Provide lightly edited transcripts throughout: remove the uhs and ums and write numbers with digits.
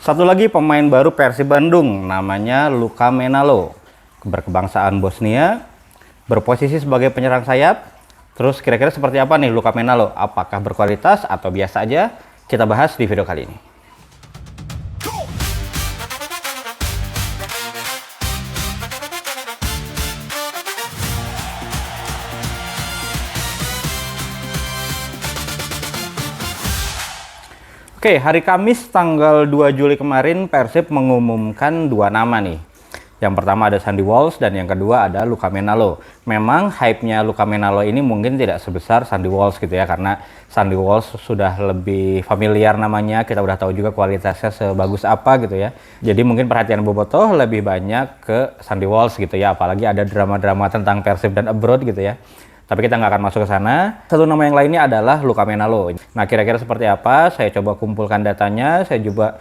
Satu lagi pemain baru Persib Bandung, namanya Luka Menalo. Berkebangsaan Bosnia, berposisi sebagai penyerang sayap. Terus kira-kira seperti apa nih Luka Menalo? Apakah berkualitas atau biasa aja? Kita bahas di video kali ini. Oke, hari Kamis tanggal 2 Juli kemarin Persib mengumumkan dua nama nih. Yang pertama ada Sandy Walsh dan yang kedua ada Luka Menalo. Memang hype-nya Luka Menalo ini mungkin tidak sebesar Sandy Walsh gitu ya, karena Sandy Walsh sudah lebih familiar namanya, kita udah tahu juga kualitasnya sebagus apa gitu ya. Jadi mungkin perhatian Bobotoh lebih banyak ke Sandy Walsh gitu ya, apalagi ada drama-drama tentang Persib dan abroad gitu ya. Tapi kita nggak akan masuk ke sana. Satu nama yang lainnya adalah Luka Menalo. Nah, kira-kira seperti apa? Saya coba kumpulkan datanya. Saya juga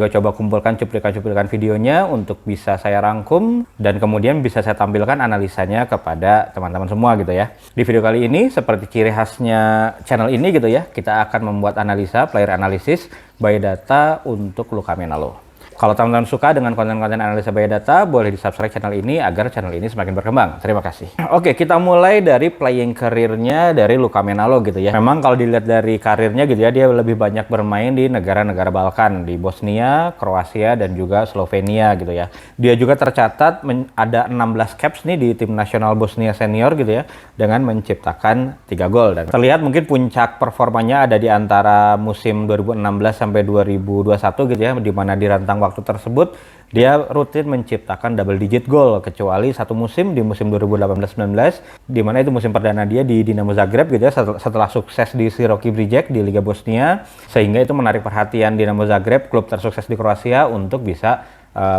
coba kumpulkan cuplikan-cuplikan videonya untuk bisa saya rangkum dan kemudian bisa saya tampilkan analisanya kepada teman-teman semua gitu ya. Di video kali ini, seperti ciri khasnya channel ini gitu ya, kita akan membuat analisa, player analysis by data untuk Luka Menalo. Kalau teman-teman suka dengan konten-konten analisa biodata, boleh di-subscribe channel ini agar channel ini semakin berkembang. Terima kasih. Oke, kita mulai dari playing career-nya dari Luka Menalo gitu ya. Memang kalau dilihat dari karirnya gitu ya, dia lebih banyak bermain di negara-negara Balkan, di Bosnia, Kroasia, dan juga Slovenia gitu ya. Dia juga tercatat ada 16 caps nih di tim nasional Bosnia senior gitu ya, dengan menciptakan 3 gol. Dan terlihat mungkin puncak performanya ada di antara musim 2016 sampai 2021 gitu ya, di mana di rentang waktu tersebut dia rutin menciptakan double digit gol, kecuali satu musim di musim 2018-19 di mana itu musim perdana dia di Dinamo Zagreb gitu ya, setelah sukses di Siroki Brijek di Liga Bosnia, sehingga itu menarik perhatian Dinamo Zagreb, klub tersukses di Kroasia, untuk bisa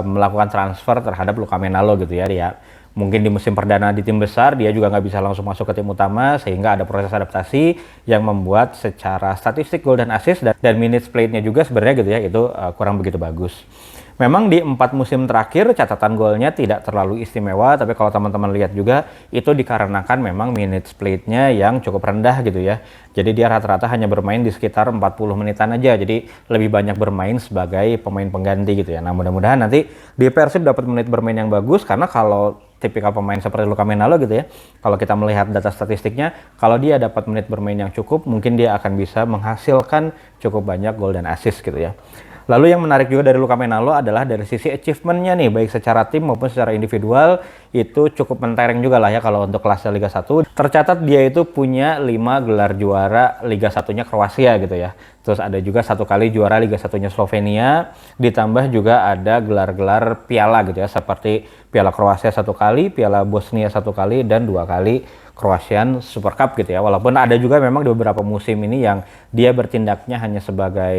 melakukan transfer terhadap Luka Menalo gitu ya. Dia mungkin di musim perdana di tim besar dia juga nggak bisa langsung masuk ke tim utama, sehingga ada proses adaptasi yang membuat secara statistik gol dan assist dan minutes played-nya juga sebenarnya gitu ya, itu kurang begitu bagus. Memang di 4 musim terakhir catatan golnya tidak terlalu istimewa, tapi kalau teman-teman lihat juga itu dikarenakan memang minutes played-nya yang cukup rendah gitu ya. Jadi dia rata-rata hanya bermain di sekitar 40 menitan aja, jadi lebih banyak bermain sebagai pemain pengganti gitu ya. Nah, mudah-mudahan nanti di Persib dapat menit bermain yang bagus, karena kalau tipikal pemain seperti Luka Menalo gitu ya, kalau kita melihat data statistiknya, kalau dia dapat menit bermain yang cukup, mungkin dia akan bisa menghasilkan cukup banyak gol dan assist gitu ya. Lalu yang menarik juga dari Luka Menalo adalah dari sisi achievement-nya nih, baik secara tim maupun secara individual, itu cukup mentereng juga lah ya kalau untuk kelas Liga 1. Tercatat dia itu punya 5 gelar juara Liga 1-nya Kroasia gitu ya. Terus ada juga 1 kali juara Liga 1-nya Slovenia, ditambah juga ada gelar-gelar piala gitu ya, seperti Piala Kroasia 1 kali, Piala Bosnia 1 kali, dan 2 kali Croatian Super Cup gitu ya. Walaupun ada juga memang di beberapa musim ini yang dia bertindaknya hanya sebagai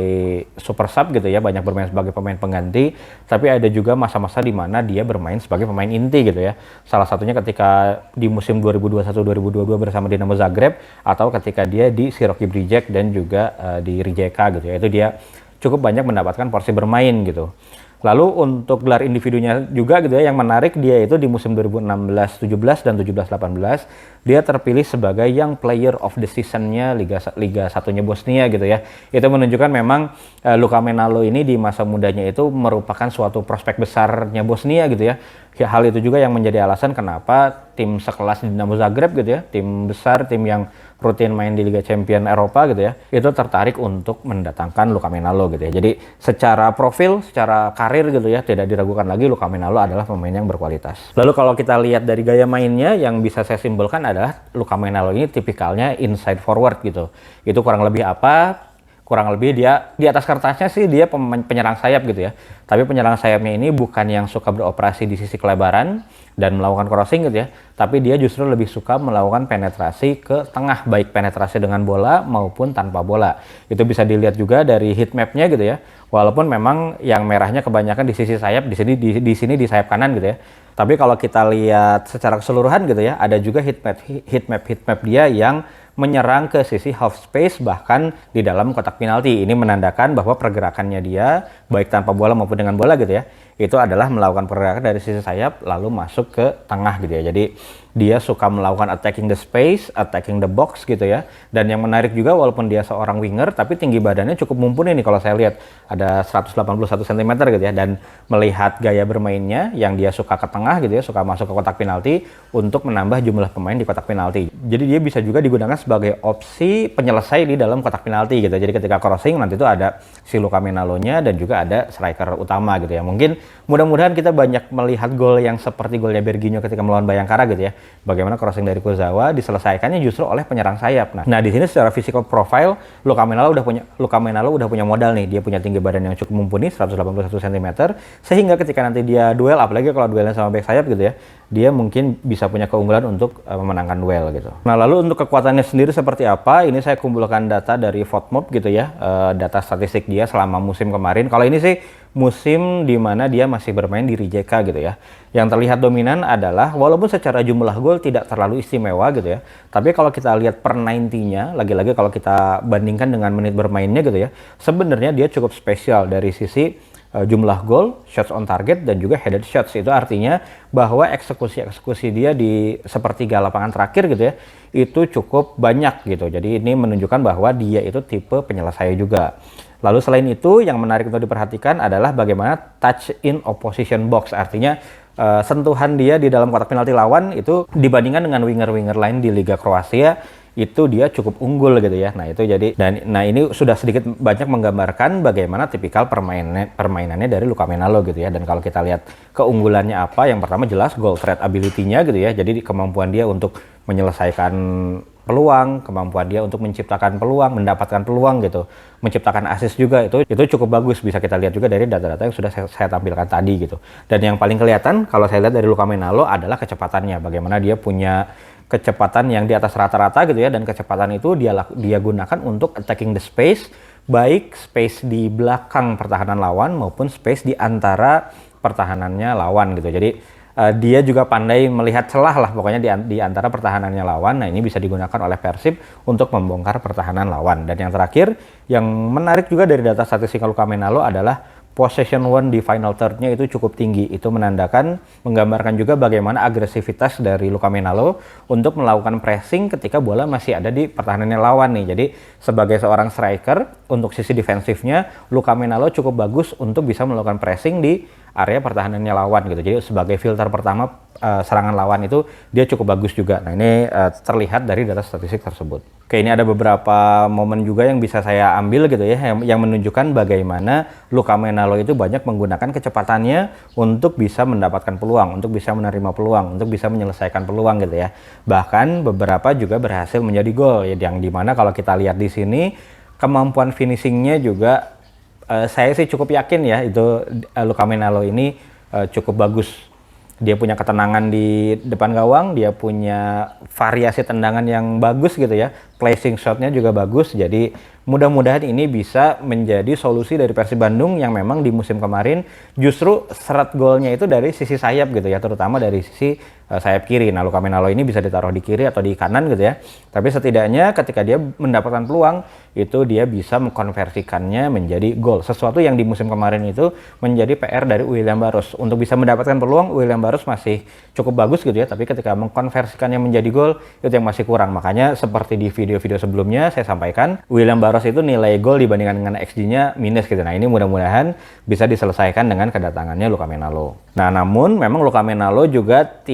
super sub gitu ya, banyak bermain sebagai pemain pengganti, tapi ada juga masa-masa di mana dia bermain sebagai pemain inti gitu ya. Salah satunya ketika di musim 2021-2022 bersama Dinamo Zagreb, atau ketika dia di Siroki Brijek dan juga di Rijeka gitu ya. Itu dia cukup banyak mendapatkan porsi bermain gitu. Lalu untuk gelar individunya juga gitu ya, yang menarik dia itu di musim 2016-17 dan 17-18 dia terpilih sebagai Young Player of the Season-nya Liga 1-nya Bosnia gitu ya. Itu menunjukkan memang Luka Menalo ini di masa mudanya itu merupakan suatu prospek besarnya Bosnia gitu ya. Hal itu juga yang menjadi alasan kenapa tim sekelas Dinamo Zagreb gitu ya, tim besar, tim yang rutin main di Liga Champion Eropa gitu ya, itu tertarik untuk mendatangkan Luka Menalo gitu ya. Jadi secara profil, secara karir gitu ya, tidak diragukan lagi Luka Menalo adalah pemain yang berkualitas. Lalu kalau kita lihat dari gaya mainnya, yang bisa saya simpulkan adalah Luka Menalo ini tipikalnya inside forward gitu. Itu kurang lebih apa? Kurang lebih dia di atas kertasnya sih dia penyerang sayap gitu ya. Tapi penyerang sayapnya ini bukan yang suka beroperasi di sisi kelebaran dan melakukan crossing gitu ya. Tapi dia justru lebih suka melakukan penetrasi ke tengah, baik penetrasi dengan bola maupun tanpa bola. Itu bisa dilihat juga dari heat map-nya gitu ya. Walaupun memang yang merahnya kebanyakan di sisi sayap, di sini di sayap kanan gitu ya. Tapi kalau kita lihat secara keseluruhan gitu ya, ada juga heat map dia yang menyerang ke sisi half space, bahkan di dalam kotak penalti. Ini menandakan bahwa pergerakannya dia baik tanpa bola maupun dengan bola gitu ya, itu adalah melakukan pergerakan dari sisi sayap lalu masuk ke tengah gitu ya. Jadi Dia suka melakukan attacking the space, attacking the box gitu ya. Dan yang menarik juga walaupun dia seorang winger, tapi tinggi badannya cukup mumpuni nih kalau saya lihat. Ada 181 cm gitu ya. Dan melihat gaya bermainnya yang dia suka ke tengah gitu ya, suka masuk ke kotak penalti untuk menambah jumlah pemain di kotak penalti. Jadi dia bisa juga digunakan sebagai opsi penyelesai di dalam kotak penalti gitu. Jadi ketika crossing nanti itu ada si Luka Menalo-nya dan juga ada striker utama gitu ya. Mungkin mudah-mudahan kita banyak melihat gol yang seperti golnya Berginho ketika melawan Bayangkara gitu ya. Bagaimana crossing dari Kurzawa diselesaikannya justru oleh penyerang sayap. Nah, di sini secara physical profile Luka Menalo udah punya modal nih. Dia punya tinggi badan yang cukup mumpuni 181 cm sehingga ketika nanti dia duel, apalagi kalau duelnya sama back sayap gitu ya, dia mungkin bisa punya keunggulan untuk memenangkan duel gitu. Nah, lalu untuk kekuatannya sendiri seperti apa? Ini saya kumpulkan data dari FOTMOB gitu ya, data statistik dia selama musim kemarin. Kalau ini sih musim di mana dia masih bermain di Rijeka gitu ya. Yang terlihat dominan adalah walaupun secara jumlah gol tidak terlalu istimewa gitu ya. Tapi kalau kita lihat per 90-nya, lagi-lagi kalau kita bandingkan dengan menit bermainnya gitu ya, sebenarnya dia cukup spesial dari sisi jumlah gol, shots on target, dan juga headed shots. Itu artinya bahwa eksekusi dia di sepertiga lapangan terakhir gitu ya, itu cukup banyak gitu. Jadi ini menunjukkan bahwa dia itu tipe penyelesai juga. Lalu selain itu yang menarik untuk diperhatikan adalah bagaimana touch in opposition box. Artinya sentuhan dia di dalam kotak penalti lawan itu dibandingkan dengan winger-winger lain di Liga Kroasia itu dia cukup unggul gitu ya. Nah, itu jadi nah ini sudah sedikit banyak menggambarkan bagaimana tipikal permainannya dari Luka Menalo gitu ya. Dan kalau kita lihat keunggulannya apa, yang pertama jelas goal threat ability-nya gitu ya. Jadi kemampuan dia untuk menyelesaikan peluang, kemampuan dia untuk menciptakan peluang, mendapatkan peluang gitu, menciptakan assist juga itu cukup bagus. Bisa kita lihat juga dari data-data yang sudah saya tampilkan tadi gitu. Dan yang paling kelihatan kalau saya lihat dari Luka Menalo adalah kecepatannya, bagaimana dia punya kecepatan yang di atas rata-rata gitu ya, dan kecepatan itu dia gunakan untuk attacking the space, baik space di belakang pertahanan lawan maupun space di antara pertahanannya lawan gitu. Jadi dia juga pandai melihat celah lah pokoknya di antara pertahanannya lawan. Nah, ini bisa digunakan oleh Persib untuk membongkar pertahanan lawan. Dan yang terakhir, yang menarik juga dari data statistik Luka Menalo adalah possession one di final third-nya itu cukup tinggi. Itu menggambarkan juga bagaimana agresivitas dari Luka Menalo untuk melakukan pressing ketika bola masih ada di pertahanannya lawan nih. Jadi sebagai seorang striker, untuk sisi defensifnya Luka Menalo cukup bagus untuk bisa melakukan pressing di area pertahanannya lawan gitu. Jadi sebagai filter pertama serangan lawan itu dia cukup bagus juga. Nah, ini terlihat dari data statistik tersebut. Oke, ini ada beberapa momen juga yang bisa saya ambil gitu ya, yang menunjukkan bagaimana Luka Menalo itu banyak menggunakan kecepatannya untuk bisa mendapatkan peluang, untuk bisa menerima peluang, untuk bisa menyelesaikan peluang gitu ya. Bahkan beberapa juga berhasil menjadi gol ya, yang dimana kalau kita lihat di sini kemampuan finishingnya juga saya sih cukup yakin ya itu Luka Menalo ini cukup bagus. Dia punya ketenangan di depan gawang, dia punya variasi tendangan yang bagus gitu ya, placing shotnya juga bagus. Jadi mudah-mudahan ini bisa menjadi solusi dari Persib Bandung yang memang di musim kemarin justru seret golnya itu dari sisi sayap gitu ya, terutama dari sisi sayap kiri. Nah, Luka Menalo ini bisa ditaruh di kiri atau di kanan gitu ya, tapi setidaknya ketika dia mendapatkan peluang itu dia bisa mengkonversikannya menjadi gol, sesuatu yang di musim kemarin itu menjadi PR dari William Barros. Untuk bisa mendapatkan peluang, William Barros masih cukup bagus gitu ya, tapi ketika mengkonversikannya menjadi gol itu yang masih kurang. Makanya seperti di video-video sebelumnya saya sampaikan, William Barros itu nilai gol dibandingkan dengan XG-nya minus gitu. Nah, ini mudah-mudahan bisa diselesaikan dengan kedatangannya Luka Menalo. Nah, namun memang Luka Menalo juga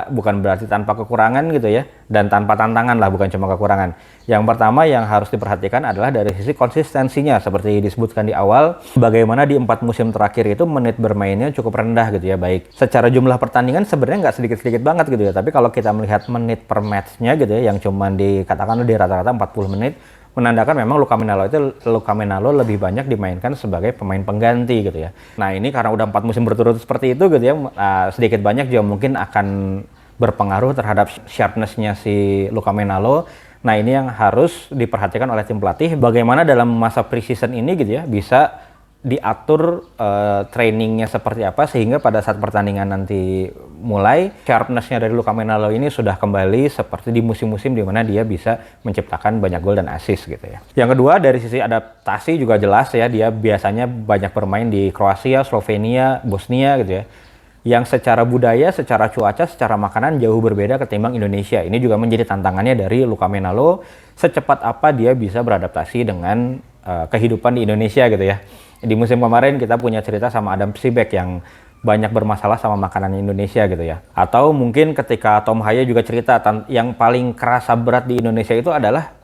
bukan berarti tanpa kekurangan gitu ya, dan tanpa tantangan lah, bukan cuma kekurangan. Yang pertama yang harus diperhatikan adalah dari sisi konsistensinya. Seperti disebutkan di awal, bagaimana di 4 musim terakhir itu menit bermainnya cukup rendah gitu ya, baik secara jumlah pertandingan sebenarnya nggak sedikit-sedikit banget gitu ya, tapi kalau kita melihat menit per match-nya gitu ya, yang cuman dikatakan di rata-rata 40 menit, menandakan memang Luka Menalo lebih banyak dimainkan sebagai pemain pengganti gitu ya. Nah, ini karena udah 4 musim berturut seperti itu gitu ya, sedikit banyak juga mungkin akan berpengaruh terhadap sharpness-nya si Luka Menalo. Nah, ini yang harus diperhatikan oleh tim pelatih, bagaimana dalam masa pre-season ini gitu ya bisa diatur trainingnya seperti apa sehingga pada saat pertandingan nanti mulai, sharpness-nya dari Luka Menalo ini sudah kembali seperti di musim-musim di mana dia bisa menciptakan banyak gol dan assist gitu ya. Yang kedua dari sisi adaptasi juga jelas ya, dia biasanya banyak bermain di Kroasia, Slovenia, Bosnia gitu ya. yang secara budaya, secara cuaca, secara makanan jauh berbeda ketimbang Indonesia. Ini juga menjadi tantangannya dari Luca Menalo, secepat apa dia bisa beradaptasi dengan kehidupan di Indonesia gitu ya. Di musim kemarin kita punya cerita sama Adam Sibek yang banyak bermasalah sama makanan Indonesia gitu ya. Atau mungkin ketika Tom Haya juga cerita yang paling kerasa berat di Indonesia itu adalah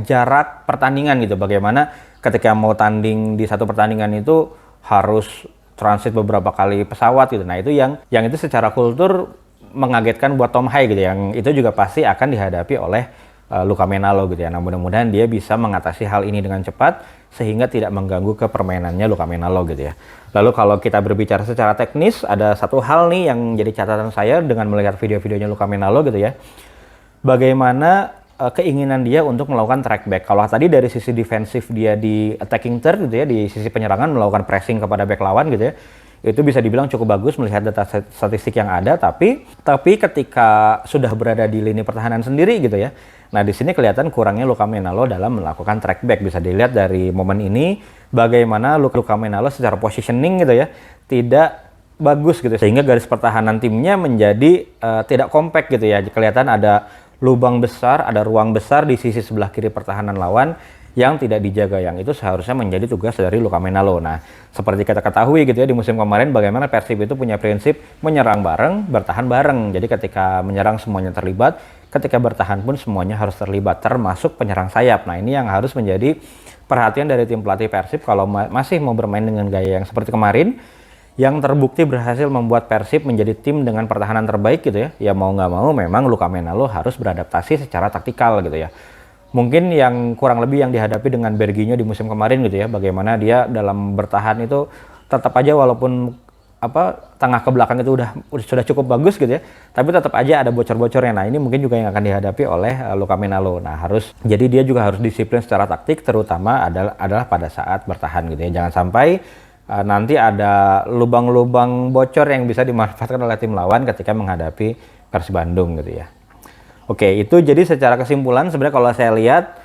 jarak pertandingan gitu. Bagaimana ketika mau tanding di satu pertandingan itu harus transit beberapa kali pesawat gitu. Nah itu yang itu secara kultur mengagetkan buat Tom Haya gitu. Yang itu juga pasti akan dihadapi oleh Luca Menalo gitu ya. Nah mudah-mudahan dia bisa mengatasi hal ini dengan cepat sehingga tidak mengganggu ke permainannya Luca Menalo gitu ya. Lalu kalau kita berbicara secara teknis, ada satu hal nih yang jadi catatan saya dengan melihat video-videonya Luca Menalo gitu ya. Bagaimana keinginan dia untuk melakukan track back. Kalau tadi dari sisi defensif dia di attacking third gitu ya, di sisi penyerangan melakukan pressing kepada back lawan gitu ya. Itu bisa dibilang cukup bagus melihat data statistik yang ada, tapi ketika sudah berada di lini pertahanan sendiri gitu ya. Nah, di sini kelihatan kurangnya Luca Menalo dalam melakukan track back. Bisa dilihat dari momen ini bagaimana Luca Menalo secara positioning gitu ya tidak bagus gitu sehingga garis pertahanan timnya menjadi tidak kompak gitu ya. Kelihatan ada lubang besar, ada ruang besar di sisi sebelah kiri pertahanan lawan yang tidak dijaga, yang itu seharusnya menjadi tugas dari Luca Menalo. Nah, seperti kita ketahui gitu ya di musim kemarin bagaimana Persib itu punya prinsip menyerang bareng, bertahan bareng. Jadi ketika menyerang semuanya terlibat, ketika bertahan pun semuanya harus terlibat, termasuk penyerang sayap. Nah, ini yang harus menjadi perhatian dari tim pelatih Persib kalau masih mau bermain dengan gaya yang seperti kemarin, yang terbukti berhasil membuat Persib menjadi tim dengan pertahanan terbaik gitu ya. Ya mau nggak mau memang Luca Menalo harus beradaptasi secara taktikal gitu ya. Mungkin yang kurang lebih yang dihadapi dengan Berginho di musim kemarin gitu ya, bagaimana dia dalam bertahan itu tetap aja walaupun tengah ke belakang itu sudah cukup bagus gitu ya, tapi tetap aja ada bocor-bocornya. Nah ini mungkin juga yang akan dihadapi oleh Luca Menalo. Nah jadi dia juga harus disiplin secara taktik, terutama adalah pada saat bertahan gitu ya. Jangan sampai nanti ada lubang-lubang bocor yang bisa dimanfaatkan oleh tim lawan ketika menghadapi Persib Bandung gitu ya. Oke, itu jadi secara kesimpulan sebenarnya kalau saya lihat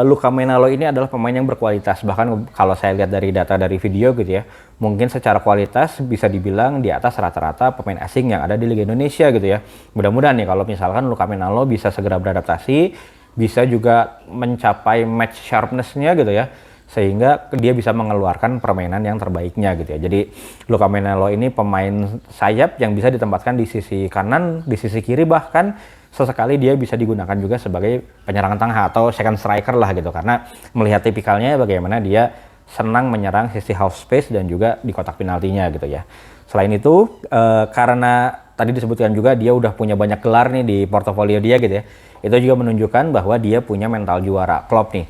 Luca Menalo ini adalah pemain yang berkualitas. Bahkan kalau saya lihat dari data dari video gitu ya, mungkin secara kualitas bisa dibilang di atas rata-rata pemain asing yang ada di Liga Indonesia gitu ya. Mudah-mudahan nih kalau misalkan Luca Menalo bisa segera beradaptasi, bisa juga mencapai match sharpness-nya gitu ya, sehingga dia bisa mengeluarkan permainan yang terbaiknya gitu ya. Jadi Luca Menalo ini pemain sayap yang bisa ditempatkan di sisi kanan, di sisi kiri, bahkan sesekali dia bisa digunakan juga sebagai penyerangan tengah atau second striker lah gitu, karena melihat tipikalnya bagaimana dia senang menyerang sisi half space dan juga di kotak penaltinya gitu ya. Selain itu karena tadi disebutkan juga dia udah punya banyak gelar nih di portofolio dia gitu ya, itu juga menunjukkan bahwa dia punya mental juara. Klopp nih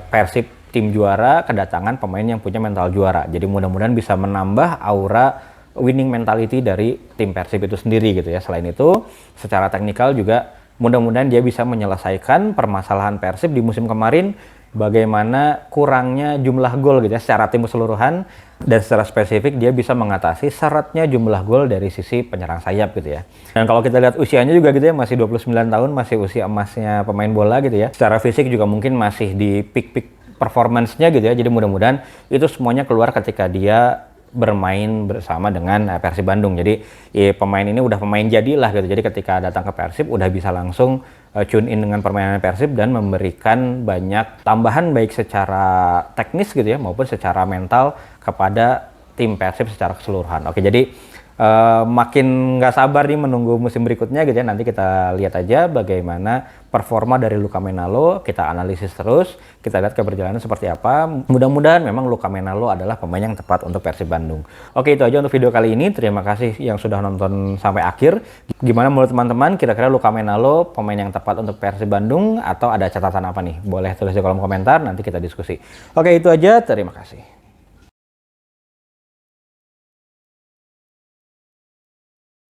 Persib tim juara kedatangan pemain yang punya mental juara, jadi mudah-mudahan bisa menambah aura winning mentality dari tim Persib itu sendiri gitu ya. Selain itu, secara teknikal juga mudah-mudahan dia bisa menyelesaikan permasalahan Persib di musim kemarin, bagaimana kurangnya jumlah gol gitu ya secara tim keseluruhan, dan secara spesifik dia bisa mengatasi syaratnya jumlah gol dari sisi penyerang sayap gitu ya. Dan kalau kita lihat usianya juga gitu ya, masih 29 tahun, masih usia emasnya pemain bola gitu ya. Secara fisik juga mungkin masih di peak performance-nya gitu ya. Jadi mudah-mudahan itu semuanya keluar ketika dia bermain bersama dengan Persib Bandung. Jadi ya, pemain ini udah pemain jadilah gitu. Jadi ketika datang ke Persib udah bisa langsung tune in dengan permainan Persib dan memberikan banyak tambahan baik secara teknis gitu ya maupun secara mental kepada tim Persib secara keseluruhan. Oke, jadi makin nggak sabar nih menunggu musim berikutnya gitu ya. Nanti kita lihat aja bagaimana performa dari Luca Menalo, kita analisis terus, kita lihat keberjalanan seperti apa. Mudah-mudahan memang Luca Menalo adalah pemain yang tepat untuk Persib Bandung. Oke, itu aja untuk video kali ini. Terima kasih yang sudah nonton sampai akhir. Gimana menurut teman-teman, kira-kira Luca Menalo pemain yang tepat untuk Persib Bandung atau ada catatan apa nih? Boleh tulis di kolom komentar, nanti kita diskusi. Oke, itu aja. Terima kasih.